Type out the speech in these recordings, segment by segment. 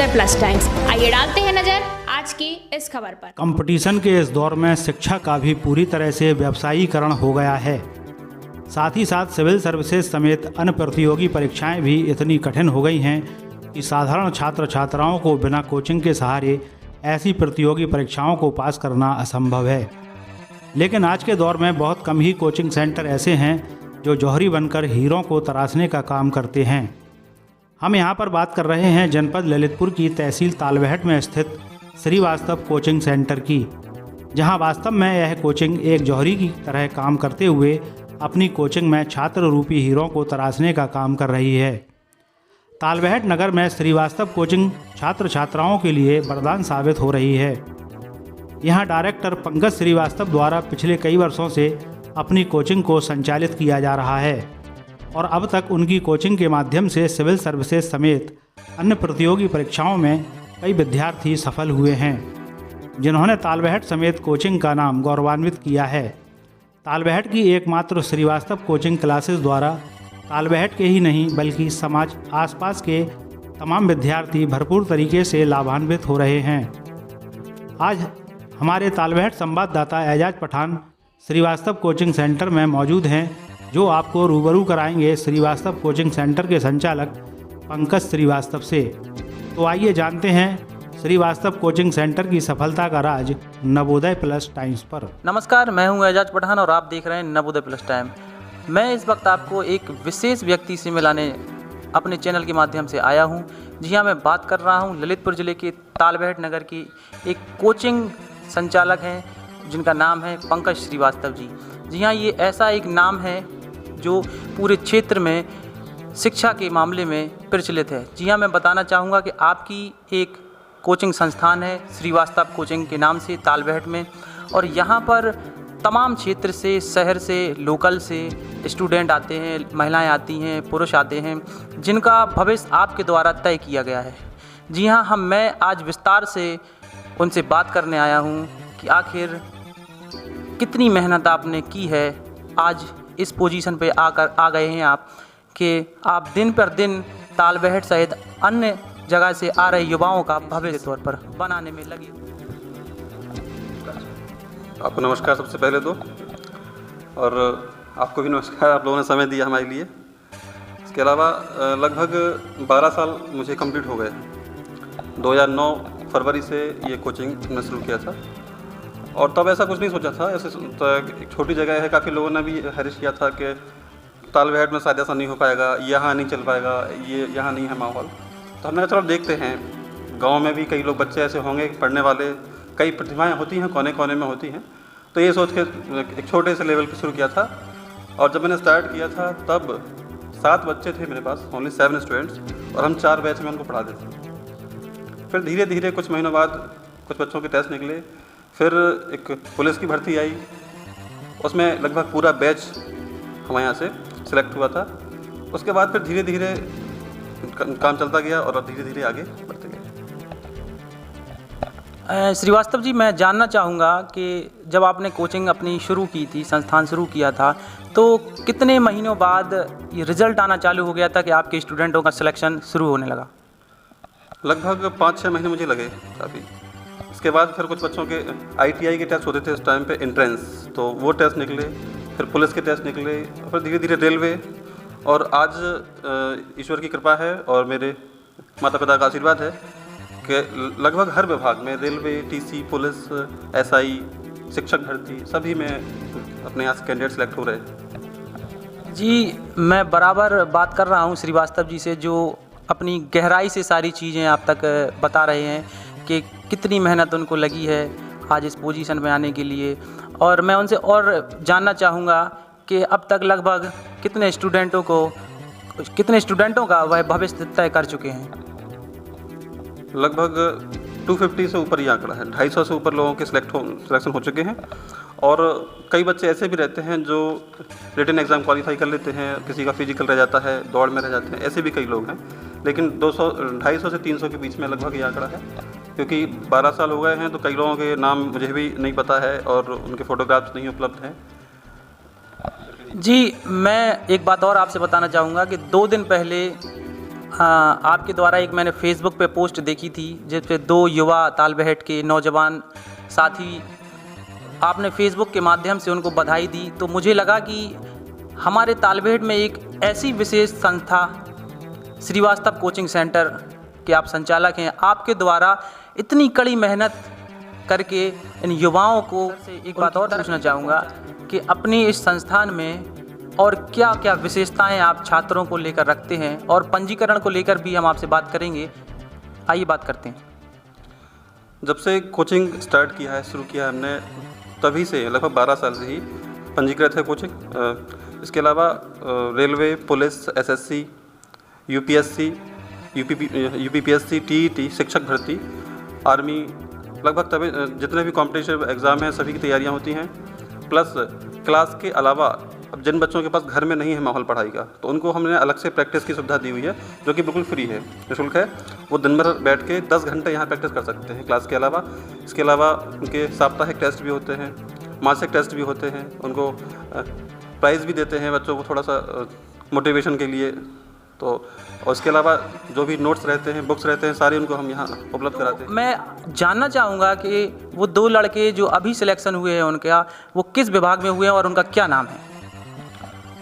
Navodaya plus times. आइए डालते हैं नजर आज की इस खबर पर। कंपटीशन के इस दौर में शिक्षा का भी पूरी तरह से व्यवसायीकरण हो गया है। साथ ही साथ सिविल सर्विसेज समेत अन्य प्रतियोगी परीक्षाएं भी इतनी कठिन हो गई हैं कि साधारण छात्र छात्राओं को बिना कोचिंग के सहारे ऐसी प्रतियोगी परीक्षाओं को पास करना असंभव है। लेकिन आज के दौर में बहुत कम ही कोचिंग सेंटर ऐसे हैं जो जौहरी बनकर हीरों को तराशने का काम करते हैं। हम यहाँ पर बात कर रहे हैं जनपद ललितपुर की तहसील तालबेहट में स्थित श्रीवास्तव कोचिंग सेंटर की, जहाँ वास्तव में यह कोचिंग एक जौहरी की तरह काम करते हुए अपनी कोचिंग में छात्र रूपी हीरों को तराशने का काम कर रही है। तालबेहट नगर में श्रीवास्तव कोचिंग छात्र छात्राओं के लिए वरदान साबित हो रही है। यहाँ डायरेक्टर पंकज श्रीवास्तव द्वारा पिछले कई वर्षों से अपनी कोचिंग को संचालित किया जा रहा है और अब तक उनकी कोचिंग के माध्यम से सिविल सर्विसेज समेत अन्य प्रतियोगी परीक्षाओं में कई विद्यार्थी सफल हुए हैं, जिन्होंने तालबेहट समेत कोचिंग का नाम गौरवान्वित किया है। तालबेहट की एकमात्र श्रीवास्तव कोचिंग क्लासेस द्वारा तालबेहट के ही नहीं बल्कि समाज आसपास के तमाम विद्यार्थी भरपूर तरीके से लाभान्वित हो रहे हैं। आज हमारे तालबेहट संवाददाता एजाज पठान श्रीवास्तव कोचिंग सेंटर में मौजूद हैं, जो आपको रूबरू कराएंगे श्रीवास्तव कोचिंग सेंटर के संचालक पंकज श्रीवास्तव से। तो आइए जानते हैं श्रीवास्तव कोचिंग सेंटर की सफलता का राज नवोदय प्लस टाइम्स पर। नमस्कार, मैं हूं एजाज पठान और आप देख रहे हैं नवोदय प्लस टाइम। मैं इस वक्त आपको एक विशेष व्यक्ति से मिलाने अपने चैनल के माध्यम से आया हूं। जी हाँ, मैं बात कर रहा हूं ललितपुर ज़िले के तालबेहट नगर की एक कोचिंग संचालक हैं जिनका नाम है पंकज श्रीवास्तव जी। जी हाँ, ये ऐसा एक नाम है जो पूरे क्षेत्र में शिक्षा के मामले में प्रचलित है। जी हाँ, मैं बताना चाहूँगा कि आपकी एक कोचिंग संस्थान है श्रीवास्तव कोचिंग के नाम से तालबेहट में, और यहाँ पर तमाम क्षेत्र से, शहर से, लोकल से स्टूडेंट आते हैं, महिलाएं आती हैं, पुरुष आते हैं, जिनका भविष्य आपके द्वारा तय किया गया है। जी हाँ, मैं आज विस्तार से उनसे बात करने आया हूँ कि आखिर कितनी मेहनत आपने की है, आज इस पोजीशन पे आ गए हैं आप कि आप दिन पर दिन तालबेहट सहित अन्य जगह से आ रहे युवाओं का भविष्य तौर पर बनाने में लगे। आपको नमस्कार सबसे पहले तो, और आपको भी नमस्कार, आप लोगों ने समय दिया हमारे लिए। इसके अलावा लगभग 12 साल मुझे कंप्लीट हो गए। 2009 फरवरी से ये कोचिंग हमने शुरू किया था, और तब ऐसा कुछ नहीं सोचा था। ऐसे एक छोटी जगह है, काफ़ी लोगों ने भी हैरिश किया था कि तालबेहट में शायद ऐसा नहीं हो पाएगा, यहाँ नहीं चल पाएगा, ये यहाँ नहीं है माहौल। तो हमने चलो देखते हैं, गांव में भी कई लोग बच्चे ऐसे होंगे पढ़ने वाले, कई प्रतिभाएं होती हैं, कोने कोने में होती हैं। तो ये सोच के एक छोटे से लेवल पे शुरू किया था, और जब मैंने स्टार्ट किया था तब 7 बच्चे थे मेरे पास, ओनली 7 स्टूडेंट्स, और हम 4 बैच में उनको पढ़ाते थे। फिर धीरे धीरे कुछ महीनों बाद कुछ बच्चों के टेस्ट निकले, फिर एक पुलिस की भर्ती आई, उसमें लगभग पूरा बैच हमारे यहाँ से सिलेक्ट हुआ था। उसके बाद फिर धीरे धीरे काम चलता गया और धीरे धीरे आगे बढ़ते गए। श्रीवास्तव जी, मैं जानना चाहूँगा कि जब आपने कोचिंग अपनी शुरू की थी, संस्थान शुरू किया था, तो कितने महीनों बाद ये रिज़ल्ट आना चालू हो गया था कि आपके स्टूडेंटों का सिलेक्शन शुरू होने लगा? लगभग 5-6 महीने मुझे लगे काफ़ी। इसके बाद फिर कुछ बच्चों के ITI के टेस्ट होते थे उस टाइम पे, एंट्रेंस, तो वो टेस्ट निकले, फिर पुलिस के टेस्ट निकले, फिर धीरे धीरे रेलवे, और आज ईश्वर की कृपा है और मेरे माता पिता का आशीर्वाद है कि लगभग हर विभाग में, रेलवे, TC, पुलिस, SI, शिक्षक भर्ती, सभी में अपने यहाँ से कैंडिडेट सेलेक्ट हो रहे हैं। जी, मैं बराबर बात कर रहा हूँ श्रीवास्तव जी से, जो अपनी गहराई से सारी चीज़ें आप तक बता रहे हैं कि कितनी मेहनत उनको लगी है आज इस पोजीशन में आने के लिए। और मैं उनसे और जानना चाहूँगा कि अब तक लगभग कितने स्टूडेंटों का वह भविष्य तय कर चुके हैं? लगभग 250 से ऊपर ही आंकड़ा है, 250 से ऊपर लोगों के सिलेक्शन हो चुके हैं। और कई बच्चे ऐसे भी रहते हैं जो रिटन एग्ज़ाम क्वालिफाई कर लेते हैं, किसी का फिजिकल रह जाता है, दौड़ में रह जाते हैं, ऐसे भी कई लोग हैं। लेकिन 250 से 300 के बीच में लगभग ये आंकड़ा है, क्योंकि 12 साल हो गए हैं तो कई लोगों के नाम मुझे भी नहीं पता है और उनके फ़ोटोग्राफ्स नहीं उपलब्ध हैं। जी, मैं एक बात और आपसे बताना चाहूँगा कि 2 दिन पहले आपके द्वारा एक मैंने फेसबुक पे पोस्ट देखी थी जिस पे 2 युवा तालबेहट के नौजवान साथी, आपने फेसबुक के माध्यम से उनको बधाई दी। तो मुझे लगा कि हमारे तालबेहट में एक ऐसी विशेष संस्था श्रीवास्तव कोचिंग सेंटर के आप संचालक हैं, आपके द्वारा इतनी कड़ी मेहनत करके इन युवाओं को एक बात और पूछना चाहूँगा कि अपनी इस संस्थान में और क्या क्या विशेषताएं आप छात्रों को लेकर रखते हैं, और पंजीकरण को लेकर भी हम आपसे बात करेंगे। आइए बात करते हैं। जब से कोचिंग स्टार्ट किया है, शुरू किया है हमने, तभी से लगभग 12 साल से ही पंजीकृत है कोचिंग। इसके अलावा railway, police, SSC, UPSC, UPPSC, TET, शिक्षक भर्ती, आर्मी, लगभग तभी जितने भी कॉम्पिटिटिव एग्ज़ाम हैं सभी की तैयारियां होती हैं। प्लस क्लास के अलावा अब जिन बच्चों के पास घर में नहीं है माहौल पढ़ाई का, तो उनको हमने अलग से प्रैक्टिस की सुविधा दी हुई है, जो कि बिल्कुल फ्री है, निःशुल्क है। वो दिन भर बैठ के 10 घंटे यहाँ प्रैक्टिस कर सकते हैं क्लास के अलावा। इसके अलावा उनके साप्ताहिक टेस्ट भी होते हैं, मासिक टेस्ट भी होते हैं। उनको प्राइज़ भी देते हैं बच्चों को थोड़ा सा मोटिवेशन के लिए। तो और इसके अलावा जो भी नोट्स रहते हैं, बुक्स रहते हैं, सारे उनको हम यहाँ उपलब्ध कराते हैं। मैं जानना चाहूँगा कि वो 2 लड़के जो अभी सिलेक्शन हुए हैं उनका, वो किस विभाग में हुए हैं और उनका क्या नाम है?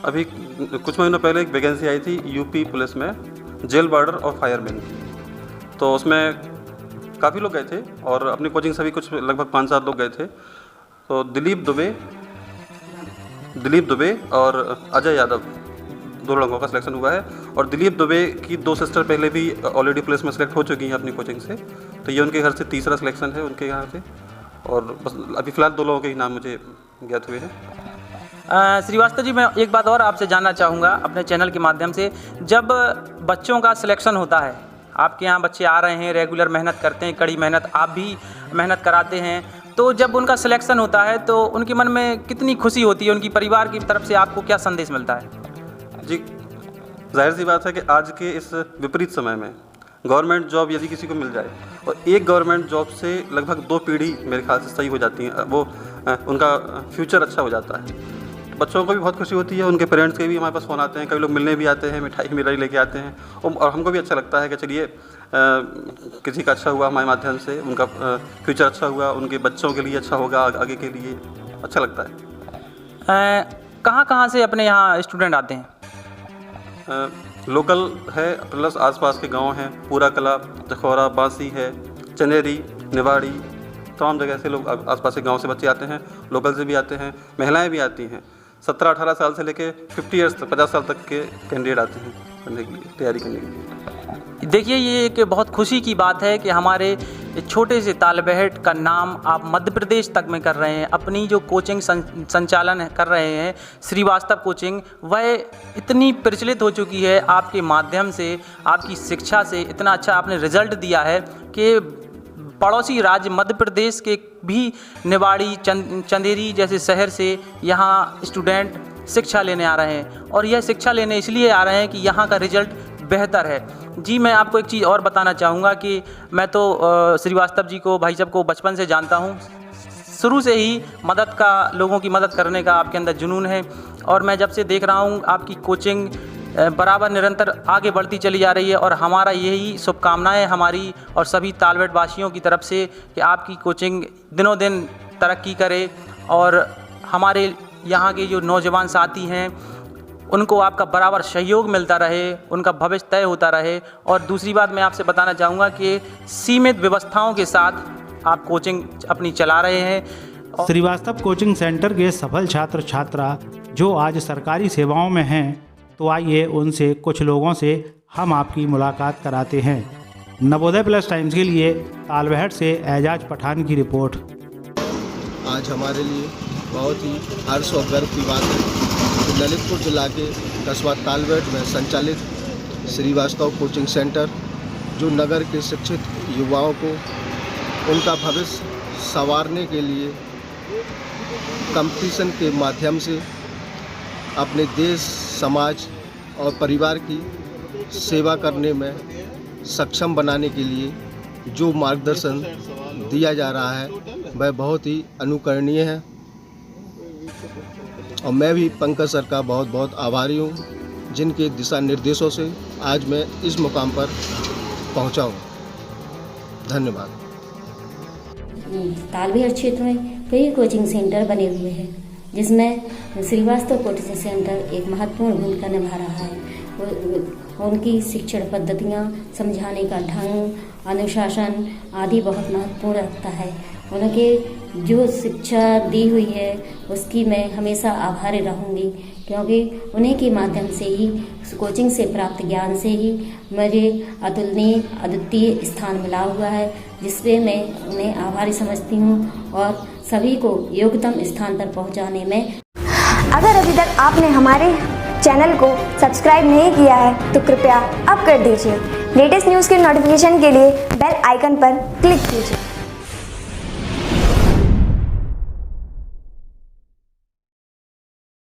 अभी कुछ महीनों पहले एक वैकेंसी आई थी यूपी पुलिस में, जेल वार्डर और फायरमैन। तो उसमें काफ़ी लोग गए थे और अपनी कोचिंग से भी कुछ लगभग 5-7 लोग गए थे। तो दिलीप दुबे और अजय यादव 2 लड़कों का सिलेक्शन हुआ है। और दिलीप दुबे की 2 सिस्टर पहले भी ऑलरेडी पुलिस में सेलेक्ट हो चुकी हैं अपनी कोचिंग से। तो ये उनके घर से तीसरा सिलेक्शन है उनके यहाँ से। और बस अभी फ़िलहाल 2 लोगों के ही नाम मुझे ज्ञात हुए हैं। श्रीवास्तव जी, मैं एक बात और आपसे जानना चाहूँगा अपने चैनल के माध्यम से। जब बच्चों का सिलेक्शन होता है, आपके यहाँ बच्चे आ रहे हैं, रेगुलर मेहनत करते हैं, कड़ी मेहनत, आप भी मेहनत कराते हैं, तो जब उनका सिलेक्शन होता है तो उनके मन में कितनी खुशी होती है? उनकी परिवार की तरफ से आपको क्या संदेश मिलता है? जी, जाहिर सी बात है कि आज के इस विपरीत समय में गवर्नमेंट जॉब यदि किसी को मिल जाए, और एक गवर्नमेंट जॉब से लगभग 2 पीढ़ी मेरे ख्याल से सही हो जाती हैं, वो उनका फ्यूचर अच्छा हो जाता है। बच्चों को भी बहुत खुशी होती है, उनके पेरेंट्स के भी हमारे पास फ़ोन आते हैं, कई लोग मिलने भी आते हैं, मिठाई लेके आते हैं। और हमको भी अच्छा लगता है कि चलिए किसी का अच्छा हुआ हमारे माध्यम से, उनका फ्यूचर अच्छा हुआ, उनके बच्चों के लिए अच्छा होगा, आगे के लिए अच्छा लगता है। कहाँ से अपने यहाँ स्टूडेंट आते हैं? लोकल है, प्लस आसपास के गांव हैं, पूरा कला, जखौरा, बांसी है, चनेरी, निवाड़ी, तमाम जगह से लोग आसपास के गांव से बच्चे आते हैं। लोकल से भी आते हैं, महिलाएं भी आती हैं। 17-18 साल से लेके 50 ईयर्स तक, 50 साल तक के कैंडिडेट आते हैं पढ़ने के लिए, तैयारी करने के लिए। देखिए, ये एक बहुत खुशी की बात है कि हमारे छोटे से तालबेहट का नाम आप मध्य प्रदेश तक में कर रहे हैं। अपनी जो कोचिंग संचालन कर रहे हैं श्रीवास्तव कोचिंग, वह इतनी प्रचलित हो चुकी है आपके माध्यम से, आपकी शिक्षा से इतना अच्छा आपने रिजल्ट दिया है कि पड़ोसी राज्य मध्य प्रदेश के भी निवाड़ी, चंदेरी जैसे शहर से यहाँ स्टूडेंट शिक्षा लेने आ रहे हैं। और यह शिक्षा लेने इसलिए आ रहे हैं कि यहाँ का रिजल्ट बेहतर है। जी, मैं आपको एक चीज़ और बताना चाहूँगा कि मैं तो श्रीवास्तव जी को, भाई साहब को बचपन से जानता हूँ। शुरू से ही लोगों की मदद करने का आपके अंदर जुनून है। और मैं जब से देख रहा हूँ आपकी कोचिंग बराबर निरंतर आगे बढ़ती चली जा रही है। और हमारा यही शुभकामनाएं हमारी और सभी तालबेहट वासियों की तरफ से कि आपकी कोचिंग दिनों दिन तरक्की करे और हमारे यहाँ के जो नौजवान साथी हैं उनको आपका बराबर सहयोग मिलता रहे, उनका भविष्य तय होता रहे। और दूसरी बात मैं आपसे बताना चाहूँगा कि सीमित व्यवस्थाओं के साथ आप कोचिंग अपनी चला रहे हैं। श्रीवास्तव कोचिंग सेंटर के सफल छात्र छात्रा जो आज सरकारी सेवाओं में हैं, तो आइए उनसे, कुछ लोगों से हम आपकी मुलाकात कराते हैं। नवोदय प्लस टाइम्स के लिए तालबेहट से एजाज पठान की रिपोर्ट। आज हमारे लिए बहुत ही हर्ष और गर्व की बात है कि ललितपुर जिला के कस्बा तालबेहट में संचालित श्रीवास्तव कोचिंग सेंटर, जो नगर के शिक्षित युवाओं को उनका भविष्य संवारने के लिए कंपटीशन के माध्यम से अपने देश, समाज और परिवार की सेवा करने में सक्षम बनाने के लिए जो मार्गदर्शन दिया जा रहा है वह बहुत ही अनुकरणीय है। और मैं भी पंकज सर का बहुत बहुत आभारी हूँ जिनके दिशा निर्देशों से आज मैं इस मुकाम पर पहुंचा हूं। धन्यवाद। तालबेहट क्षेत्र में कई कोचिंग सेंटर बने हुए हैं, जिसमें श्रीवास्तव कोचिंग सेंटर एक महत्वपूर्ण भूमिका निभा रहा है। उनकी शिक्षण पद्धतियाँ, समझाने का ढंग, अनुशासन आदि बहुत महत्वपूर्ण रखता है। उनके जो शिक्षा दी हुई है उसकी मैं हमेशा आभारी रहूँगी, क्योंकि उन्हीं के माध्यम से ही, कोचिंग से प्राप्त ज्ञान से ही मुझे अतुलनीय अद्वितीय स्थान मिला हुआ है, जिसपे मैं उन्हें आभारी समझती हूँ और सभी को योग्यतम स्थान पर पहुँचाने में। अगर अभी तक आपने हमारे चैनल को सब्सक्राइब नहीं किया है तो कृपया अब कर दीजिए। लेटेस्ट न्यूज़ के नोटिफिकेशन के लिए बेल आइकन पर क्लिक कीजिए।